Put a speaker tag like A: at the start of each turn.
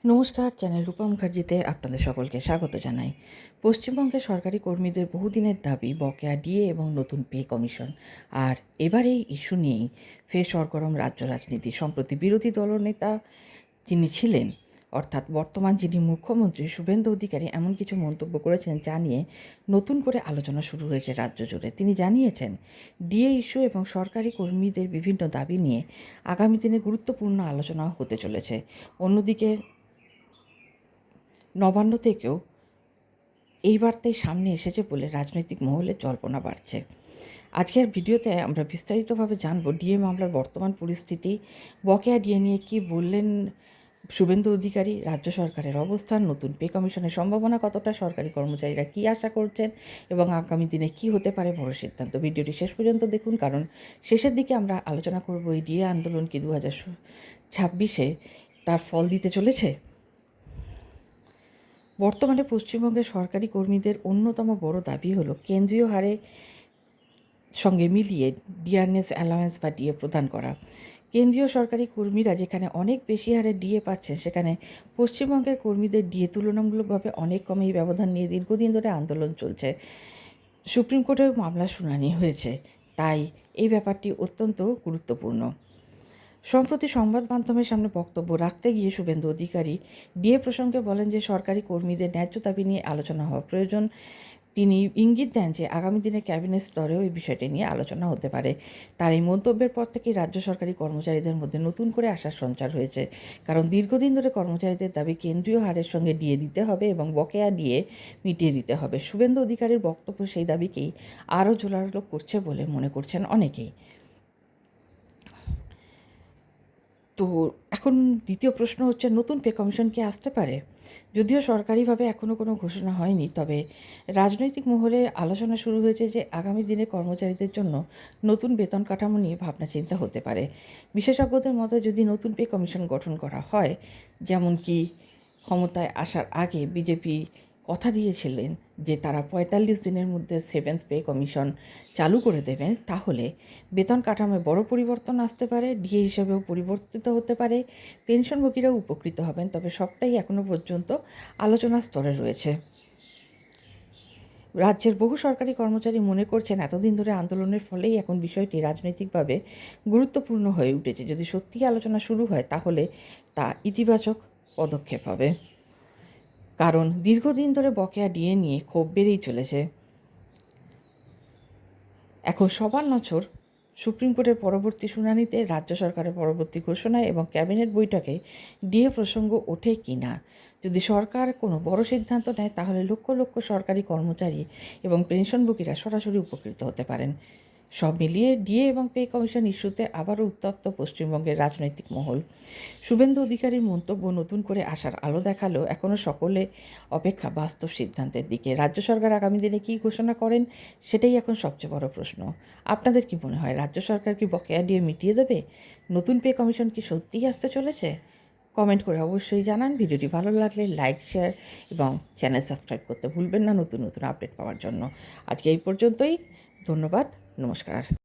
A: নমস্কার, চ্যানেল রূপা মুখার্জিতে আপনাদের সকলকে স্বাগত জানাই। পশ্চিমবঙ্গের সরকারি কর্মীদের বহুদিনের দাবি বকেয়া ডিএ এবং নতুন পে কমিশন। আর এবার এই ইস্যু নিয়েই ফের সরগরম রাজ্য রাজনীতি। সম্প্রতি বিরোধী দলনেতা যিনি ছিলেন, অর্থাৎ বর্তমান যিনি মুখ্যমন্ত্রী শুভেন্দু অধিকারী এমন কিছু মন্তব্য করেছেন যা নিয়ে নতুন করে আলোচনা শুরু হয়েছে রাজ্য জুড়ে। তিনি জানিয়েছেন, ডিএ ইস্যু এবং সরকারি কর্মীদের বিভিন্ন দাবি নিয়ে আগামী দিনে গুরুত্বপূর্ণ আলোচনা হতে চলেছে। অন্যদিকে নবান্ন থেকেও এই বার্তাই সামনে এসেছে বলে রাজনৈতিক মহলে জল্পনা বাড়ছে। আজকের ভিডিওতে আমরা বিস্তারিতভাবে জানব ডিএ মামলার বর্তমান পরিস্থিতি, বকেয়া ডিএ নিয়ে কী বললেন শুভেন্দু অধিকারী, রাজ্য সরকারের অবস্থান, নতুন পে কমিশনের সম্ভাবনা কতটা, সরকারি কর্মচারীরা কী আশা করছেন এবং আগামী দিনে কী হতে পারে বড় সিদ্ধান্ত। ভিডিওটি শেষ পর্যন্ত দেখুন, কারণ শেষের দিকে আমরা আলোচনা করব এই ডিএ আন্দোলন কি 2026-এ তার ফল দিতে চলেছে। বর্তমানে পশ্চিমবঙ্গের সরকারি কর্মীদের অন্যতম বড় দাবি হলো কেন্দ্রীয় হারে সঙ্গে মিলিয়ে ডিয়ারনেস অ্যালাওয়েন্স বা ডিএ প্রদান করা। কেন্দ্রীয় সরকারি কর্মীরা যেখানে অনেক বেশি হারে ডিএ পাচ্ছেন, সেখানে পশ্চিমবঙ্গের কর্মীদের ডিএ তুলনামূলকভাবে অনেক কম। এই ব্যবধান নিয়ে দীর্ঘদিন ধরে আন্দোলন চলছে, সুপ্রিম কোর্টেও মামলা শুনানি হয়েছে, তাই এই ব্যাপারটি অত্যন্ত গুরুত্বপূর্ণ। সম্প্রতি সংবাদ মাধ্যমের সামনে বক্তব্য রাখতে গিয়ে শুভেন্দু অধিকারী ডিএ প্রসঙ্গে বলেন যে সরকারি কর্মীদের ন্যায্য দাবি নিয়ে আলোচনা হওয়া প্রয়োজন। তিনি ইঙ্গিত দেন যে আগামী দিনে ক্যাবিনেট স্তরেও এই বিষয়টি নিয়ে আলোচনা হতে পারে। তার এই মন্তব্যের পর থেকেই রাজ্য সরকারি কর্মচারীদের মধ্যে নতুন করে আশার সঞ্চার হয়েছে, কারণ দীর্ঘদিন ধরে কর্মচারীদের দাবি কেন্দ্রীয় হারের সঙ্গে ডিএ দিতে হবে এবং বকেয়া ডিএ মিটিয়ে দিতে হবে। শুভেন্দু অধিকারীর বক্তব্য সেই দাবিকেই আরও জোরালো করছে বলে মনে করছেন অনেকেই। তো এখন দ্বিতীয় প্রশ্ন হচ্ছে, নতুন পে কমিশন কি আসতে পারে? যদিও সরকারিভাবে এখনও কোনো ঘোষণা হয়নি, তবে রাজনৈতিক মহলে আলোচনা শুরু হয়েছে যে আগামী দিনে কর্মচারীদের জন্য নতুন বেতন কাঠামো নিয়ে ভাবনা চিন্তা হতে পারে। বিশেষজ্ঞদের মতে যদি নতুন পে কমিশন গঠন করা হয়, যেমন কি ক্ষমতায় আসার আগে বিজেপি কথা দিয়েছিলেন যে তারা ৪৫ দিনের মধ্যে 7th পে কমিশন চালু করে দেবেন, তাহলে বেতন কাঠামোয় বড় পরিবর্তন আসতে পারে, ডিএ হিসেবেও পরিবর্তিত হতে পারে, পেনশনভোগীরাও উপকৃত হবেন। তবে সবটাই এখনও পর্যন্ত আলোচনার স্তরে রয়েছে। রাজ্যের বহু সরকারি কর্মচারী মনে করছেন এতদিন ধরে আন্দোলনের ফলেই এখন বিষয়টি রাজনৈতিকভাবে গুরুত্বপূর্ণ হয়ে উঠেছে। যদি সত্যিই আলোচনা শুরু হয়, তাহলে তা ইতিবাচক পদক্ষেপ হবে, কারণ দীর্ঘদিন ধরে বকেয়া ডিএ নিয়ে ক্ষোভ বেড়েই চলেছে। এখন সবার নজর সুপ্রিম কোর্টের পরবর্তী শুনানিতে, রাজ্য সরকারের পরবর্তী ঘোষণায় এবং ক্যাবিনেট বৈঠকে ডিএ প্রসঙ্গ ওঠে কি না। যদি সরকার কোনো বড় সিদ্ধান্ত নেয়, তাহলে লক্ষ লক্ষ সরকারি কর্মচারী এবং পেনশনভোগীরা সরাসরি উপকৃত হতে পারেন। সব মিলিয়ে ডিএ এবং পে কমিশন ইস্যুতে আবারও উত্তপ্ত পশ্চিমবঙ্গের রাজনৈতিক মহল। শুভেন্দু অধিকারীর মন্তব্য নতুন করে আসার আলো দেখালেও এখনও সকলে অপেক্ষা বাস্তব সিদ্ধান্তের দিকে। রাজ্য সরকার আগামী দিনে কী ঘোষণা করেন, সেটাই এখন সবচেয়ে বড় প্রশ্ন। আপনাদের কি মনে হয়, রাজ্য সরকার কি বকেয়া ডিএ মিটিয়ে দেবে? নতুন পে কমিশন কি সত্যিই আসতে চলেছে? কমেন্ট করে অবশ্যই জানান। ভিডিওটি ভালো লাগলে লাইক, শেয়ার এবং চ্যানেল সাবস্ক্রাইব করতে ভুলবেন না নতুন নতুন আপডেট পাওয়ার জন্য। আজকে এই পর্যন্তই। ধন্যবাদ। নমস্কার।